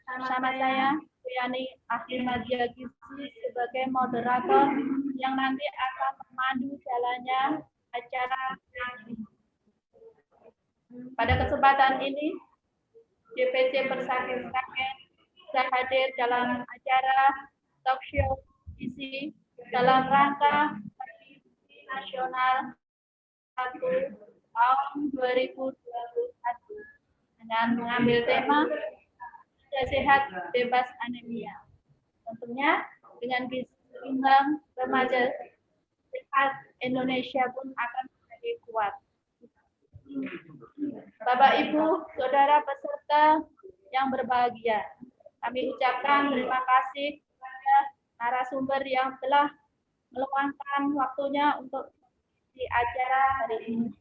Bersama saya, Yani Ahli Madya Gizi sebagai moderator yang nanti akan memandu jalannya acara ini. Pada kesempatan ini, DPC Persakit Sragen sudah hadir dalam acara talk show gizi dalam rangka nasional 1 tahun 2021 dengan mengambil tema sudah sehat bebas anemia. Tentunya dengan gizi seimbang remaja sehat Indonesia pun akan menjadi kuat. Bapak Ibu, saudara peserta yang berbahagia, kami ucapkan terima kasih kepada narasumber yang telah meluangkan waktunya untuk di acara hari ini.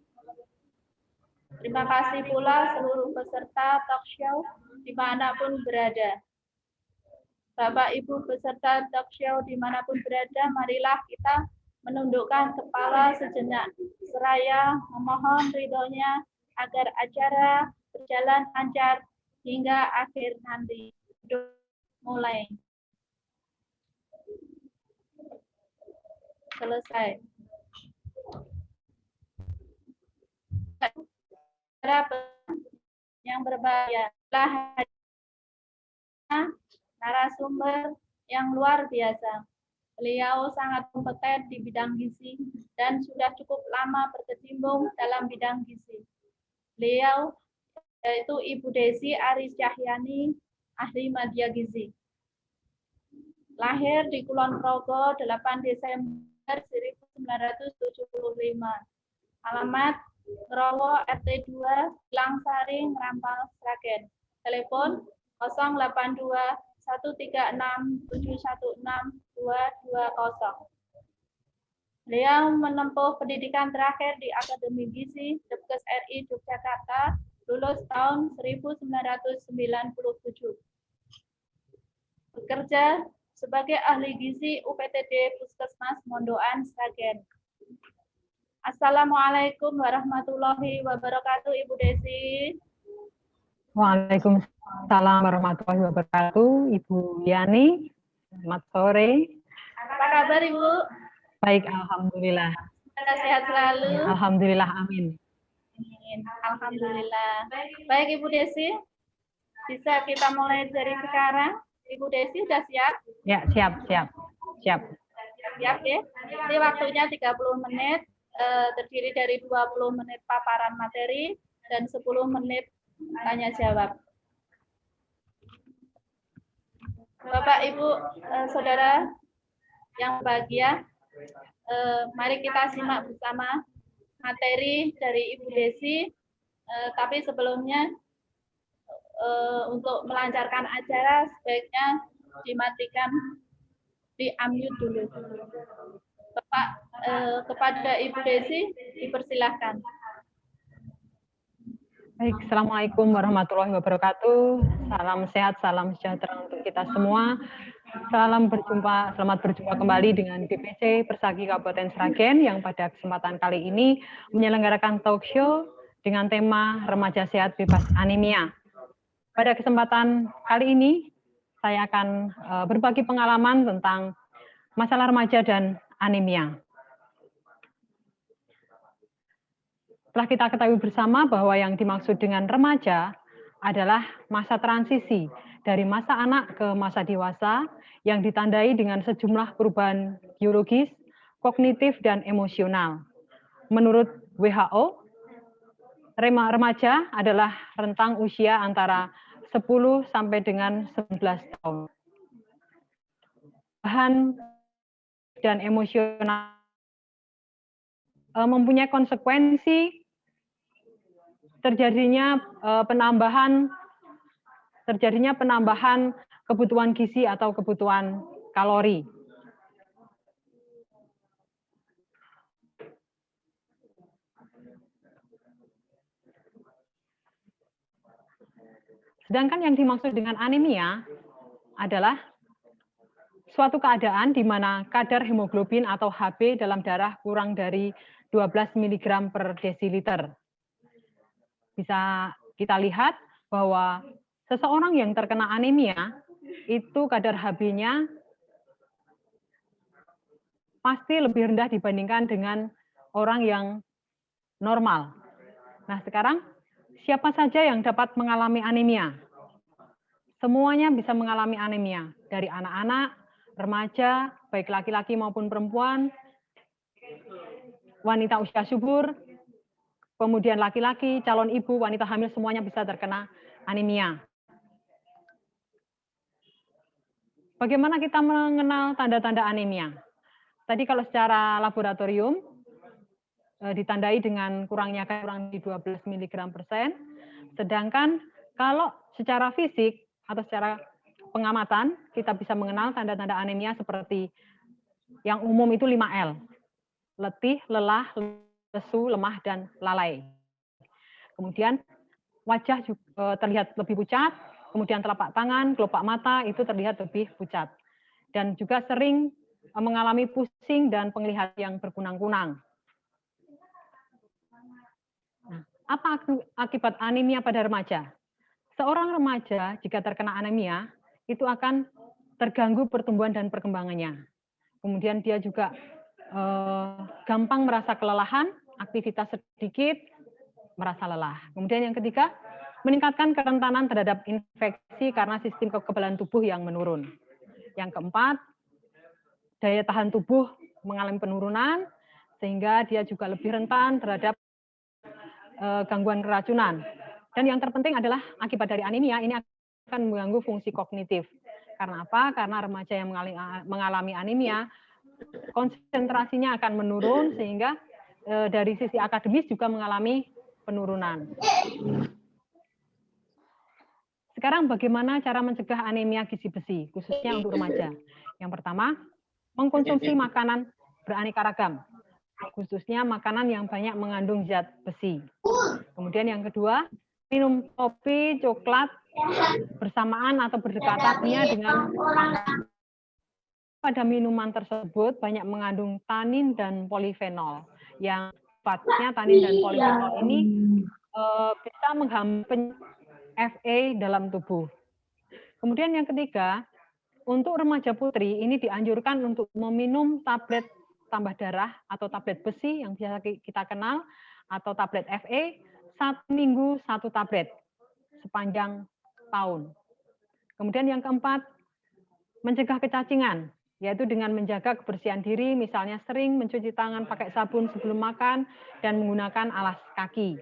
Terima kasih pula seluruh peserta talk show dimanapun berada. Bapak Ibu peserta talk show dimanapun berada, marilah kita menundukkan kepala sejenak seraya memohon ridhonya agar acara berjalan lancar hingga akhir nanti. Mulai. Selesai. Yang berbahaya narasumber yang luar biasa. Beliau sangat kompeten di bidang gizi dan sudah cukup lama berkecimpung dalam bidang gizi. Beliau yaitu Ibu Desi Aris Cahyani, ahli madya gizi. Lahir di Kulon Progo 8 Desember 1975. Alamat Ngerowo RT 2, Langsari, Ngerampal, Sragen. Telepon 082 136 716 220. Beliau menempuh pendidikan terakhir di Akademi Gizi Depkes RI Yogyakarta, lulus tahun 1997. Bekerja sebagai ahli gizi UPTD Puskesmas Mondoan, Sragen. Assalamualaikum warahmatullahi wabarakatuh, Ibu Desi. Waalaikumsalam warahmatullahi wabarakatuh, Ibu Yani. Selamat sore. Apa kabar, Ibu? Baik, alhamdulillah. Sehat selalu. Alhamdulillah, amin. Alhamdulillah. Baik, Ibu Desi. Bisa kita mulai dari sekarang? Ibu Desi sudah siap? Ya, siap. Siap ya. Jadi waktunya 30 menit, terdiri dari 20 menit paparan materi dan 10 menit tanya jawab. Bapak, Ibu, saudara yang bahagia, mari kita simak bersama materi dari Ibu Desi. Tapi sebelumnya untuk melancarkan acara sebaiknya dimatikan, di-unmute dulu. Bapak, kepada Ibu Desi dipersilahkan. Baik, Assalamualaikum warahmatullahi wabarakatuh. Salam sehat, salam sejahtera untuk kita semua. Selamat berjumpa kembali dengan DPC Persaki Kabupaten Sragen yang pada kesempatan kali ini menyelenggarakan talk show dengan tema Remaja Sehat Bebas Anemia. Pada kesempatan kali ini saya akan berbagi pengalaman tentang masalah remaja dan anemia. Telah kita ketahui bersama bahwa yang dimaksud dengan remaja adalah masa transisi dari masa anak ke masa dewasa yang ditandai dengan sejumlah perubahan biologis, kognitif, dan emosional. Menurut WHO, remaja adalah rentang usia antara 10 sampai dengan 11 tahun. Bahan dan emosional mempunyai konsekuensi terjadinya penambahan kebutuhan gizi atau kebutuhan kalori. Sedangkan yang dimaksud dengan anemia adalah suatu keadaan di mana kadar hemoglobin atau Hb dalam darah kurang dari 12 mg per desiliter. Bisa kita lihat bahwa Seseorang yang terkena anemia, itu kadar Hb-nya pasti lebih rendah dibandingkan dengan orang yang normal. Nah, sekarang siapa saja yang dapat mengalami anemia? Semuanya bisa mengalami anemia, dari anak-anak, remaja, baik laki-laki maupun perempuan, wanita usia subur, kemudian laki-laki, calon ibu, wanita hamil, semuanya bisa terkena anemia. Bagaimana kita mengenal tanda-tanda anemia? Tadi kalau secara laboratorium, ditandai dengan kurangnya kurang di 12 mg/sen, sedangkan kalau secara fisik atau secara pengamatan, kita bisa mengenal tanda-tanda anemia seperti yang umum itu 5L. Letih, lelah, lesu, lemah, dan lalai. Kemudian wajah terlihat lebih pucat, kemudian telapak tangan, kelopak mata itu terlihat lebih pucat. Dan juga sering mengalami pusing dan penglihatan yang berkunang-kunang. Nah, apa akibat anemia pada remaja? Seorang remaja jika terkena anemia, itu akan terganggu pertumbuhan dan perkembangannya. Kemudian dia juga gampang merasa kelelahan, aktivitas sedikit, merasa lelah. Kemudian yang ketiga, meningkatkan kerentanan terhadap infeksi karena sistem kekebalan tubuh yang menurun. Yang keempat, daya tahan tubuh mengalami penurunan, sehingga dia juga lebih rentan terhadap gangguan keracunan. Dan yang terpenting adalah akibat dari anemia ini akan mengganggu fungsi kognitif. Karena apa? Karena remaja yang mengalami anemia, konsentrasinya akan menurun sehingga dari sisi akademis juga mengalami penurunan. Sekarang bagaimana cara mencegah anemia gizi besi, khususnya untuk remaja? Yang pertama, mengkonsumsi makanan beraneka ragam, khususnya makanan yang banyak mengandung zat besi. Kemudian yang kedua, minum kopi, coklat bersamaan atau berdekatannya dengan pada minuman tersebut banyak mengandung tanin dan polifenol. Yang sifatnya tanin dan polifenol ini bisa menghambat Fa dalam tubuh. Kemudian yang ketiga, untuk remaja putri ini dianjurkan untuk meminum tablet tambah darah atau tablet besi yang biasa kita kenal atau tablet Fa 1 minggu 1 tablet sepanjang tahun. Kemudian yang keempat, mencegah kecacingan, yaitu dengan menjaga kebersihan diri, misalnya sering mencuci tangan pakai sabun sebelum makan dan menggunakan alas kaki.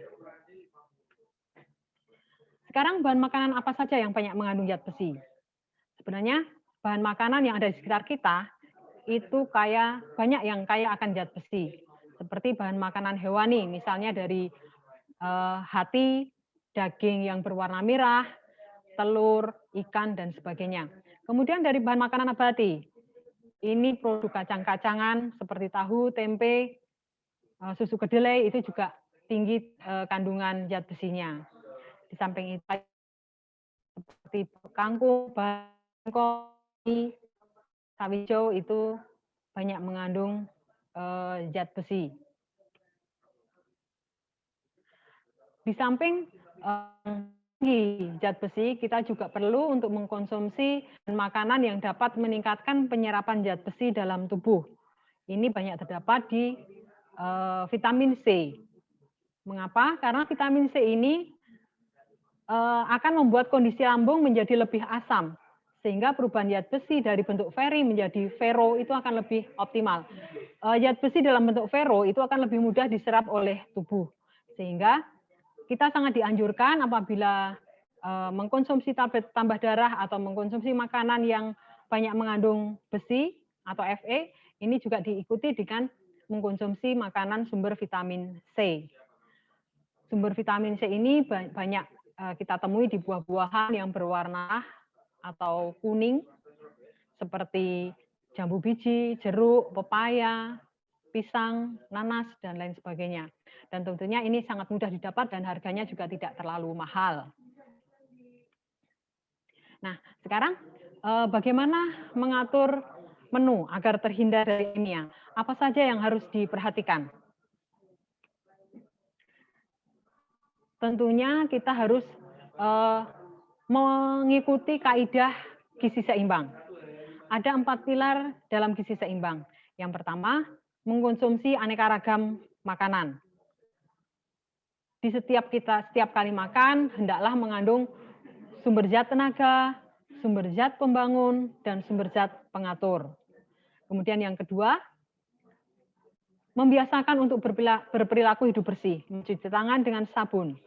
Sekarang bahan makanan apa saja yang banyak mengandung zat besi? Sebenarnya bahan makanan yang ada di sekitar kita itu banyak yang kaya akan zat besi. Seperti bahan makanan hewani, misalnya dari hati, daging yang berwarna merah, telur, ikan, dan sebagainya. Kemudian dari bahan makanan nabati, ini produk kacang-kacangan seperti tahu, tempe, susu kedelai itu juga tinggi kandungan zat besinya. Di samping itu seperti kangkung, bangkong, sawi hijau itu banyak mengandung zat besi. Di samping zat besi, kita juga perlu untuk mengkonsumsi makanan yang dapat meningkatkan penyerapan zat besi dalam tubuh. Ini banyak terdapat di vitamin C. Mengapa? Karena vitamin C ini akan membuat kondisi lambung menjadi lebih asam, sehingga perubahan zat besi dari bentuk ferri menjadi ferro itu akan lebih optimal. Zat besi dalam bentuk ferro itu akan lebih mudah diserap oleh tubuh, sehingga kita sangat dianjurkan apabila mengkonsumsi tablet tambah darah atau mengkonsumsi makanan yang banyak mengandung besi atau Fe, ini juga diikuti dengan mengkonsumsi makanan sumber vitamin C. Sumber vitamin C ini banyak kita temui di buah-buahan yang berwarna atau kuning, seperti jambu biji, jeruk, pepaya, pisang, nanas, dan lain sebagainya. Dan tentunya ini sangat mudah didapat dan harganya juga tidak terlalu mahal. Nah, sekarang bagaimana mengatur menu agar terhindar dari anemia? Apa saja yang harus diperhatikan? Tentunya kita harus mengikuti kaidah gizi seimbang. Ada 4 pilar dalam gizi seimbang. Yang pertama, mengkonsumsi aneka ragam makanan. Di setiap kali makan, hendaklah mengandung sumber zat tenaga, sumber zat pembangun, dan sumber zat pengatur. Kemudian yang kedua, membiasakan untuk berperilaku hidup bersih, mencuci tangan dengan sabun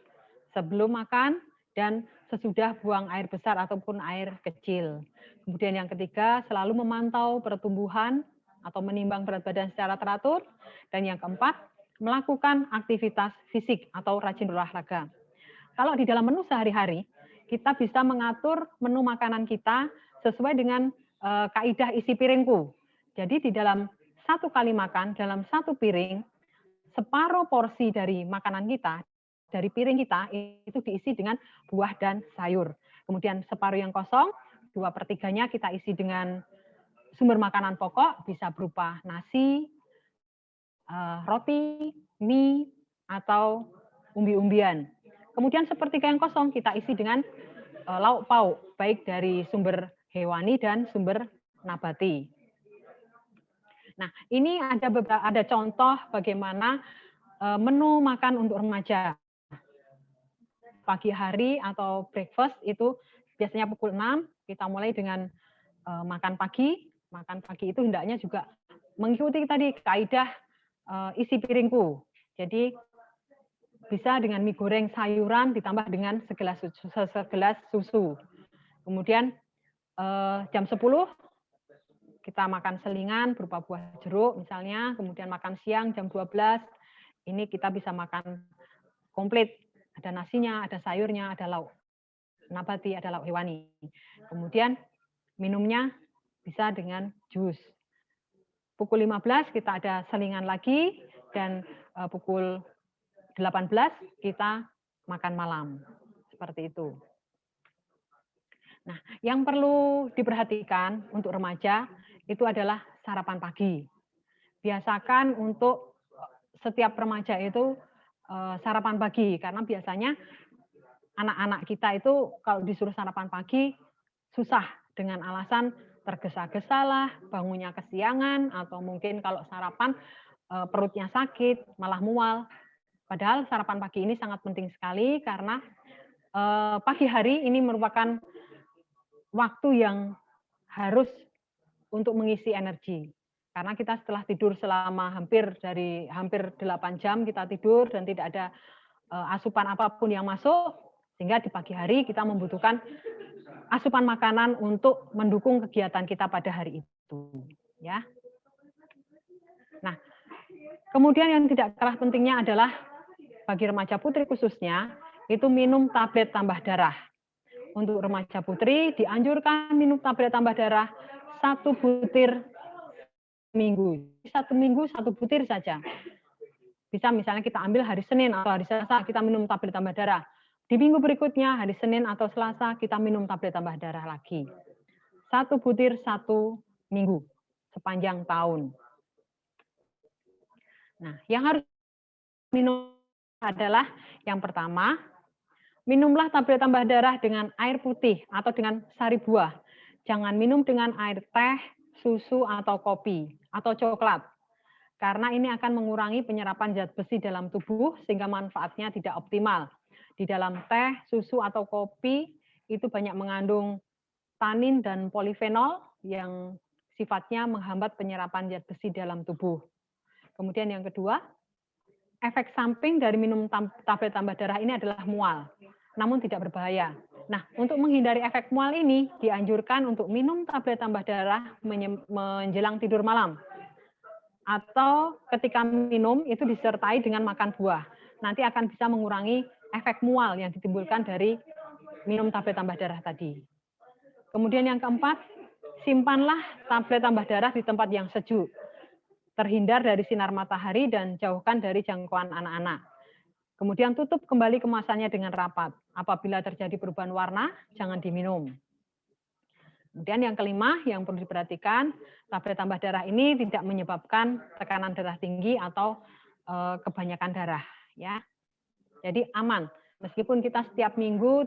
sebelum makan dan sesudah buang air besar ataupun air kecil. Kemudian yang ketiga, selalu memantau pertumbuhan atau menimbang berat badan secara teratur. Dan yang keempat, melakukan aktivitas fisik atau rajin berolahraga. Kalau di dalam menu sehari-hari, kita bisa mengatur menu makanan kita sesuai dengan kaidah isi piringku. Jadi di dalam satu kali makan, dalam satu piring, separuh porsi dari makanan kita, dari piring kita, itu diisi dengan buah dan sayur. Kemudian separuh yang kosong, 2/3-nya kita isi dengan sumber makanan pokok, bisa berupa nasi, roti, mie, atau umbi-umbian. Kemudian sepertiga yang kosong kita isi dengan lauk pauk, baik dari sumber hewani dan sumber nabati. Nah, ini ada contoh bagaimana menu makan untuk remaja. Pagi hari atau breakfast itu biasanya pukul 6, kita mulai dengan makan pagi. Makan pagi itu hendaknya juga mengikuti tadi kaidah isi piringku. Jadi bisa dengan mie goreng sayuran ditambah dengan segelas susu. Kemudian jam 10 kita makan selingan berupa buah jeruk misalnya, kemudian makan siang jam 12, ini kita bisa makan komplit. Ada nasinya, ada sayurnya, ada lauk nabati, ada lauk hewani. Kemudian minumnya bisa dengan jus. Pukul 15 kita ada selingan lagi, dan pukul 18 kita makan malam. Seperti itu. Nah, yang perlu diperhatikan untuk remaja itu adalah sarapan pagi. Biasakan untuk setiap remaja itu sarapan pagi, karena biasanya anak-anak kita itu kalau disuruh sarapan pagi susah dengan alasan tergesa-gesa lah, bangunnya kesiangan, atau mungkin kalau sarapan perutnya sakit, malah mual. Padahal sarapan pagi ini sangat penting sekali karena pagi hari ini merupakan waktu yang harus untuk mengisi energi. Karena kita setelah tidur selama hampir 8 jam kita tidur dan tidak ada asupan apapun yang masuk, sehingga di pagi hari kita membutuhkan asupan makanan untuk mendukung kegiatan kita pada hari itu, ya. Nah, kemudian yang tidak kalah pentingnya adalah bagi remaja putri khususnya itu minum tablet tambah darah. Untuk remaja putri dianjurkan minum tablet tambah darah 1 butir minggu. 1 minggu 1 butir saja. Bisa misalnya kita ambil hari Senin atau hari Selasa kita minum tablet tambah darah. Di minggu berikutnya hari Senin atau Selasa kita minum tablet tambah darah lagi. 1 butir 1 minggu sepanjang tahun. Nah, yang harus minum adalah yang pertama, minumlah tablet tambah darah dengan air putih atau dengan sari buah. Jangan minum dengan air teh, susu, atau kopi, atau coklat. Karena ini akan mengurangi penyerapan zat besi dalam tubuh sehingga manfaatnya tidak optimal. Di dalam teh, susu, atau kopi itu banyak mengandung tanin dan polifenol yang sifatnya menghambat penyerapan zat besi dalam tubuh. Kemudian yang kedua, efek samping dari minum tablet tambah darah ini adalah mual, namun tidak berbahaya. Nah, untuk menghindari efek mual ini, dianjurkan untuk minum tablet tambah darah menjelang tidur malam. Atau ketika minum itu disertai dengan makan buah. Nanti akan bisa mengurangi efek mual yang ditimbulkan dari minum tablet tambah darah tadi. Kemudian yang keempat, simpanlah tablet tambah darah di tempat yang sejuk. Terhindar dari sinar matahari dan jauhkan dari jangkauan anak-anak. Kemudian tutup kembali kemasannya dengan rapat. Apabila terjadi perubahan warna, jangan diminum. Kemudian yang kelima yang perlu diperhatikan, tablet tambah darah ini tidak menyebabkan tekanan darah tinggi atau kebanyakan darah, ya. Jadi aman. Meskipun kita setiap minggu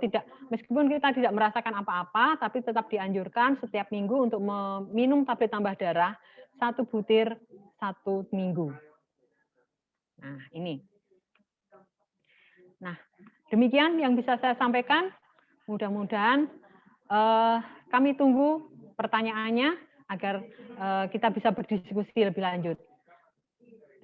meskipun kita tidak merasakan apa-apa, tapi tetap dianjurkan setiap minggu untuk meminum tablet tambah darah 1 butir 1 minggu. Nah, ini. Nah, demikian yang bisa saya sampaikan. Mudah-mudahan kami tunggu pertanyaannya agar kita bisa berdiskusi lebih lanjut.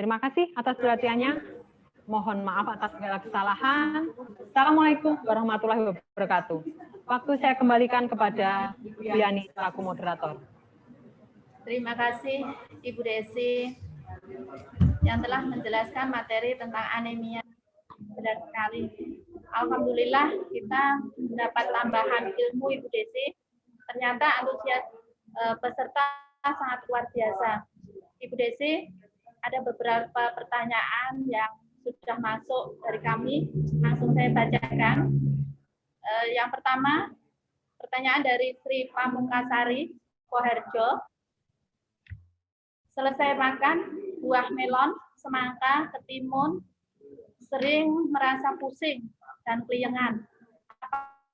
Terima kasih atas perhatiannya. Mohon maaf atas segala kesalahan. Assalamualaikum warahmatullahi wabarakatuh. Waktu saya kembalikan kepada Bu Yani selaku moderator. Terima kasih Ibu Desi yang telah menjelaskan materi tentang anemia. Benar sekali. Alhamdulillah kita mendapat tambahan ilmu Ibu Desi. Ternyata antusias peserta sangat luar biasa. Ibu Desi, ada beberapa pertanyaan yang sudah masuk dari kami, langsung saya bacakan. Yang pertama, pertanyaan dari Sri Pamungkasari, Koharjo. Selesai makan buah melon, semangka, ketimun, sering merasa pusing dan keliengan.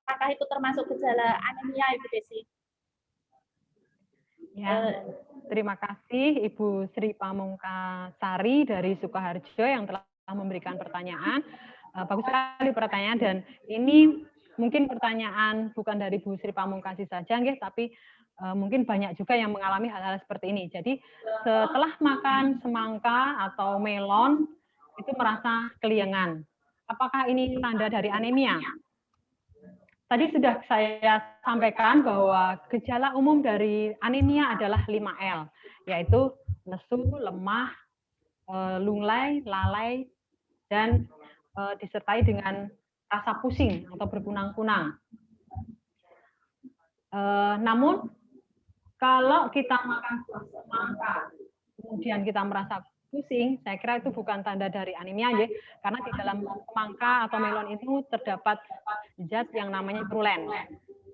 Apakah itu termasuk gejala anemia, Ibu Desi? Ya, terima kasih Ibu Sri Pamungkasari dari Sukoharjo yang telah memberikan pertanyaan. Bagus sekali pertanyaan, dan ini mungkin pertanyaan bukan dari Bu Sri Pamungkasi saja, tapi mungkin banyak juga yang mengalami hal-hal seperti ini. Jadi setelah makan semangka atau melon itu merasa keliengan. Apakah ini tanda dari anemia? Tadi sudah saya sampaikan bahwa gejala umum dari anemia adalah 5L, yaitu lesu, lemah, lunglai, lalai, dan disertai dengan rasa pusing atau berkunang-kunang. Namun, kalau kita makan buah semangka, kemudian kita merasa pusing, saya kira itu bukan tanda dari anemia, ya, karena di dalam semangka atau melon itu terdapat zat yang namanya citrullen.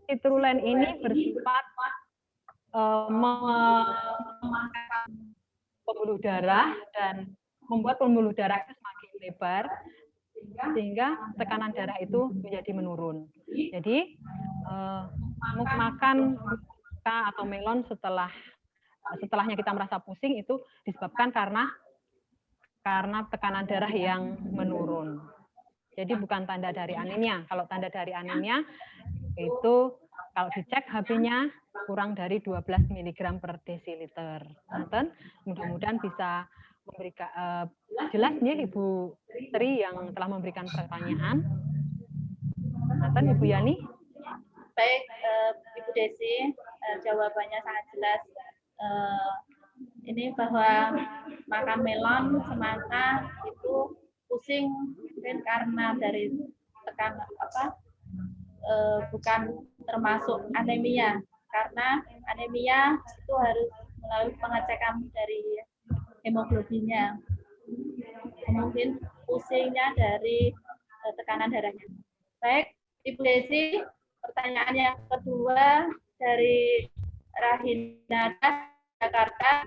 Citrullen ini bersifat memangkas pembuluh darah dan membuat pembuluh darah itu semakin lebar, sehingga tekanan darah itu menjadi menurun. Jadi makan semangka atau melon setelahnya kita merasa pusing itu disebabkan karena tekanan darah yang menurun. Jadi bukan tanda dari anemia. Kalau tanda dari anemia itu kalau dicek HB-nya kurang dari 12 mg per desiliter. Mudah-mudahan bisa memberikan jelas nih Ibu Sri yang telah memberikan pertanyaan. Ibu Yani. Baik, Ibu Desi, jawabannya sangat jelas. Ini bahwa makan melon, semangka itu pusing mungkin karena dari tekanan bukan termasuk anemia, karena anemia itu harus melalui pengecekan dari hemoglobinnya. Mungkin pusingnya dari tekanan darahnya. Baik, Ibu Desi, pertanyaan yang kedua dari Rahinata, Jakarta.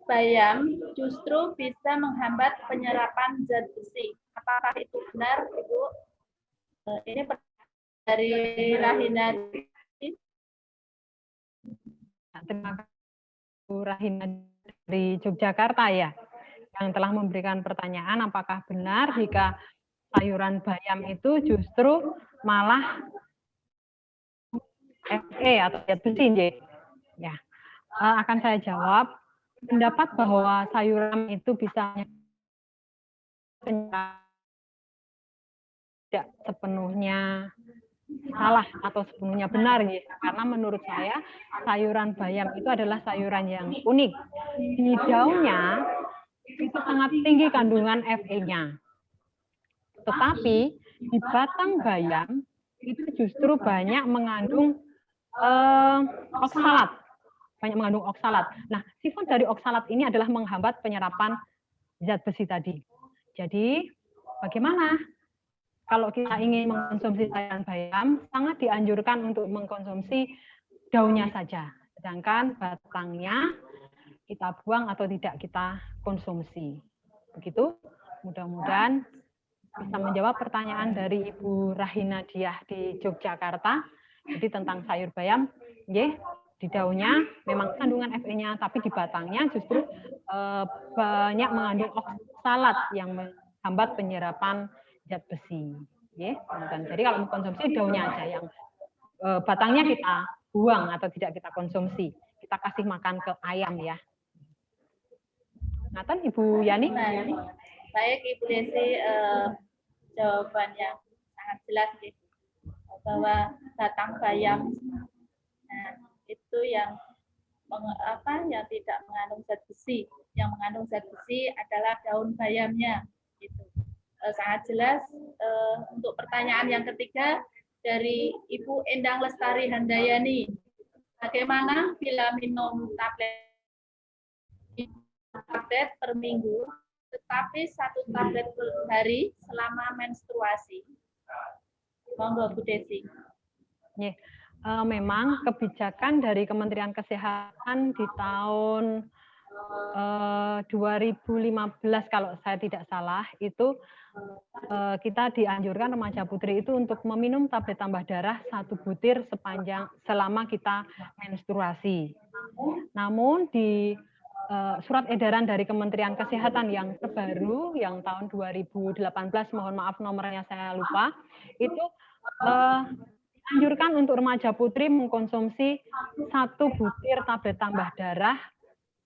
Bayam justru bisa menghambat penyerapan zat besi. Apakah itu benar, Ibu? Ini dari Rahinata. Terima kasih Bu Rahina dari Yogyakarta, ya, yang telah memberikan pertanyaan apakah benar jika sayuran bayam itu justru malah Fe atau zat besi, ya. Akan saya jawab, pendapat bahwa sayuran itu bisa tidak sepenuhnya salah atau sepenuhnya benar, ya. Karena menurut saya sayuran bayam itu adalah sayuran yang unik. Di daunnya itu sangat tinggi kandungan Fe-nya. Tetapi di batang bayam itu justru banyak mengandung oksalat. Nah, sifat dari oksalat ini adalah menghambat penyerapan zat besi tadi. Jadi, bagaimana kalau kita ingin mengkonsumsi sayuran bayam, sangat dianjurkan untuk mengkonsumsi daunnya saja. Sedangkan batangnya kita buang atau tidak kita konsumsi. Begitu. Mudah-mudahan bisa menjawab pertanyaan dari Ibu Rahina Diah di Yogyakarta. Jadi tentang sayur bayam, di daunnya memang kandungan Fe-nya, tapi di batangnya justru banyak mengandung oksalat yang menghambat penyerapan zat besi. Jadi kalau mengkonsumsi daunnya aja, yang batangnya kita buang atau tidak kita konsumsi. Kita kasih makan ke ayam ya. Ngaten Ibu Yani? Baik Ibu Desi, jawabannya sangat jelas bahwa batang bayam itu yang yang tidak mengandung zat besi. Yang mengandung zat besi adalah daun bayamnya. Gitu. Sangat jelas. Untuk pertanyaan yang ketiga dari Ibu Endang Lestari Handayani, bagaimana bila minum tablet per minggu, tetapi 1 tablet per hari selama menstruasi? Monggo Bu Desi. Memang kebijakan dari Kementerian Kesehatan di tahun 2015 kalau saya tidak salah itu kita dianjurkan remaja putri itu untuk meminum tablet tambah darah 1 butir selama kita menstruasi. Namun di surat edaran dari Kementerian Kesehatan yang terbaru yang tahun 2018, mohon maaf nomornya saya lupa, itu dianjurkan untuk remaja putri mengkonsumsi 1 butir tablet tambah darah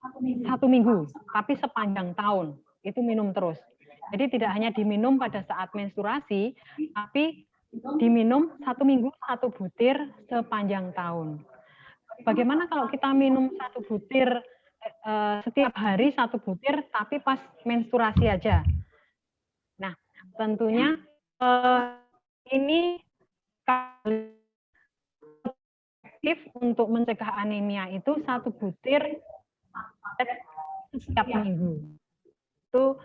1 minggu, tapi sepanjang tahun itu minum terus. Jadi tidak hanya diminum pada saat menstruasi, tapi diminum 1 minggu 1 butir sepanjang tahun. Bagaimana kalau kita minum 1 butir setiap hari 1 butir, tapi pas menstruasi aja? Nah, tentunya ini efektif untuk mencegah anemia itu 1 butir setiap minggu. Itu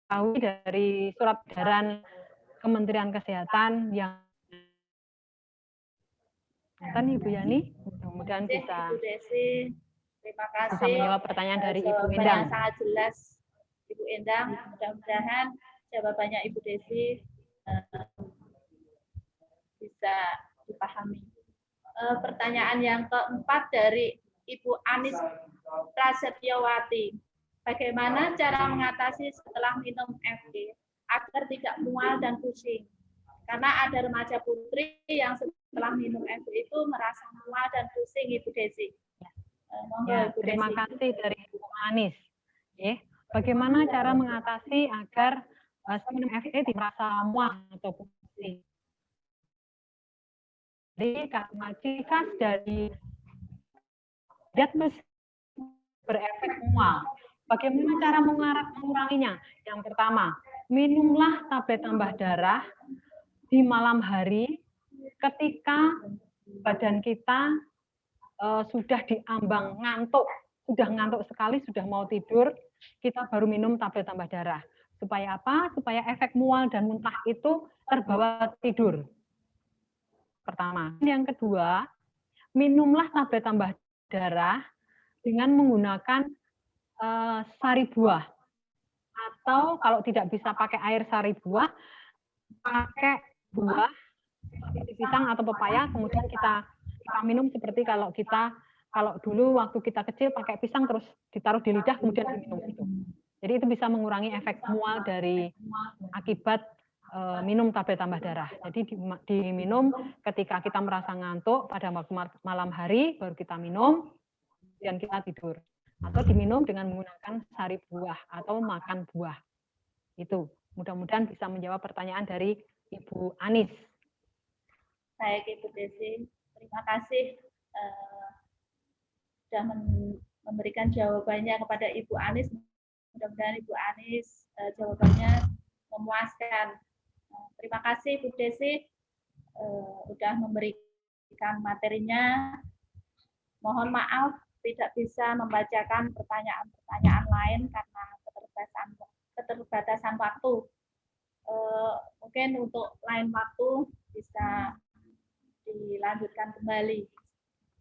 tahu dari surat edaran Kementerian Kesehatan yang Ibu Yani, mudah-mudahan bisa Ibu Desi, terima kasih. Bisa menjawab pertanyaan dari Ibu Endang. Sangat jelas Ibu Endang. Mudah-mudahan jawabannya Ibu Desi bisa dipahami. Pertanyaan yang keempat dari Ibu Anis Prasetyawati. Bagaimana cara mengatasi setelah minum Fe agar tidak mual dan pusing? Karena ada remaja putri yang setelah minum Fe itu merasa mual dan pusing, Ibu Desi. Terima kasih dari Ibu Anis. Bagaimana cara mengatasi agar minum Fe tidak merasa mual atau pusing? Jadi karena ciri khas dari zat besi berefek mual. Bagaimana cara menguranginya? Yang pertama, minumlah tablet tambah darah di malam hari ketika badan kita sudah diambang ngantuk, sudah ngantuk sekali, sudah mau tidur, kita baru minum tablet tambah darah. Supaya apa? Supaya efek mual dan muntah itu terbawa tidur. Pertama. Yang kedua, minumlah tablet tambah darah dengan menggunakan sari buah. Atau kalau tidak bisa pakai air sari buah, pakai buah pisang atau pepaya, kemudian kita minum seperti kalau dulu waktu kita kecil pakai pisang terus ditaruh di lidah kemudian diminum itu. Jadi itu bisa mengurangi efek mual dari akibat minum tablet tambah darah. Jadi diminum ketika kita merasa ngantuk pada waktu malam hari baru kita minum dan kita tidur. Atau diminum dengan menggunakan sari buah atau makan buah. Itu mudah-mudahan bisa menjawab pertanyaan dari Ibu Anis. Baik Ibu Desi, terima kasih sudah memberikan jawabannya kepada Ibu Anis. Mudah-mudahan Ibu Anis jawabannya memuaskan. Terima kasih Bu Desi sudah memberikan materinya. Mohon maaf tidak bisa membacakan pertanyaan-pertanyaan lain karena keterbatasan waktu. Mungkin untuk lain waktu bisa dilanjutkan kembali.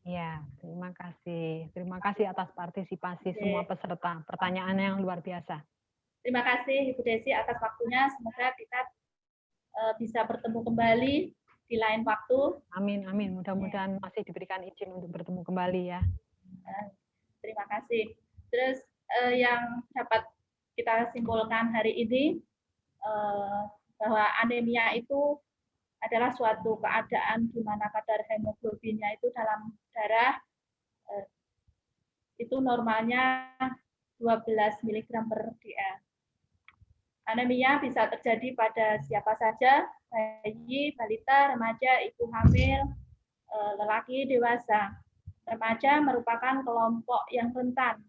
Ya, terima kasih. Terima kasih atas partisipasi semua peserta. Pertanyaan yang luar biasa. Terima kasih Ibu Desi atas waktunya. Semoga kita bisa bertemu kembali di lain waktu. Amin, amin. Mudah-mudahan masih diberikan izin untuk bertemu kembali ya. Terima kasih. Terus yang dapat kita simpulkan hari ini bahwa anemia itu adalah suatu keadaan di mana kadar hemoglobinnya itu dalam darah itu normalnya 12 mg per dl. Anemia bisa terjadi pada siapa saja, bayi, balita, remaja, ibu hamil, lelaki, dewasa. Remaja merupakan kelompok yang rentan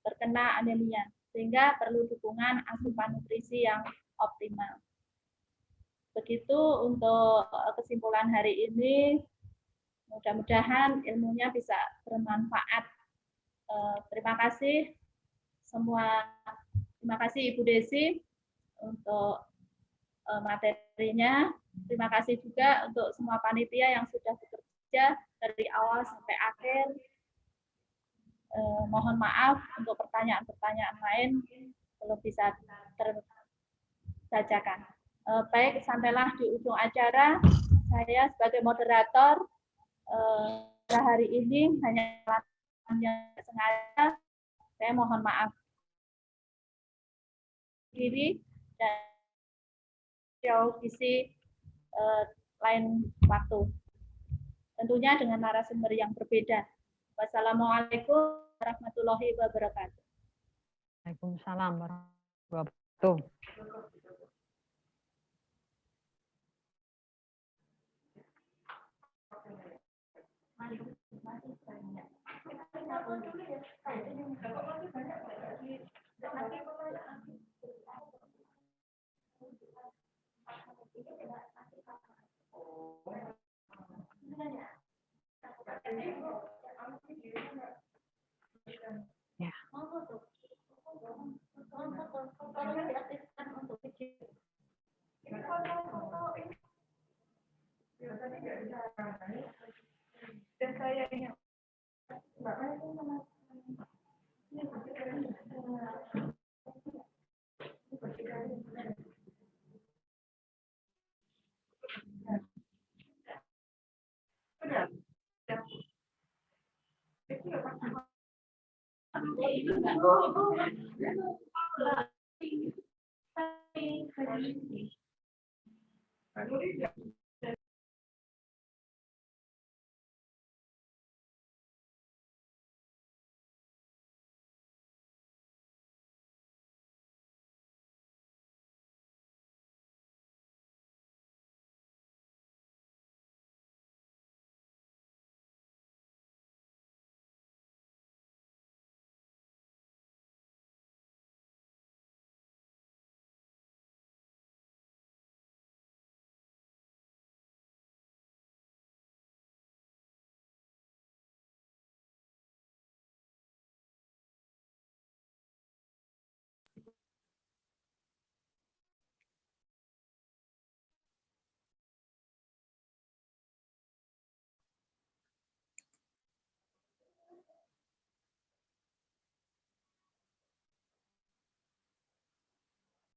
terkena anemia, sehingga perlu dukungan asupan nutrisi yang optimal. Begitu untuk kesimpulan hari ini, mudah-mudahan ilmunya bisa bermanfaat. Terima kasih semua, terima kasih Ibu Desi untuk materinya. Terima kasih juga untuk semua panitia yang sudah bekerja dari awal sampai akhir. Mohon maaf untuk pertanyaan-pertanyaan lain belum bisa terbacakan. Baik, sampailah di ujung acara. Saya sebagai moderator hari ini hanya yang sengaja. Saya mohon maaf diri dan jauh visi lain waktu. Tentunya dengan narasumber yang berbeda. Wassalamualaikum warahmatullahi wabarakatuh. Waalaikumsalam warahmatullahi wabarakatuh. Ya. Dan saya ini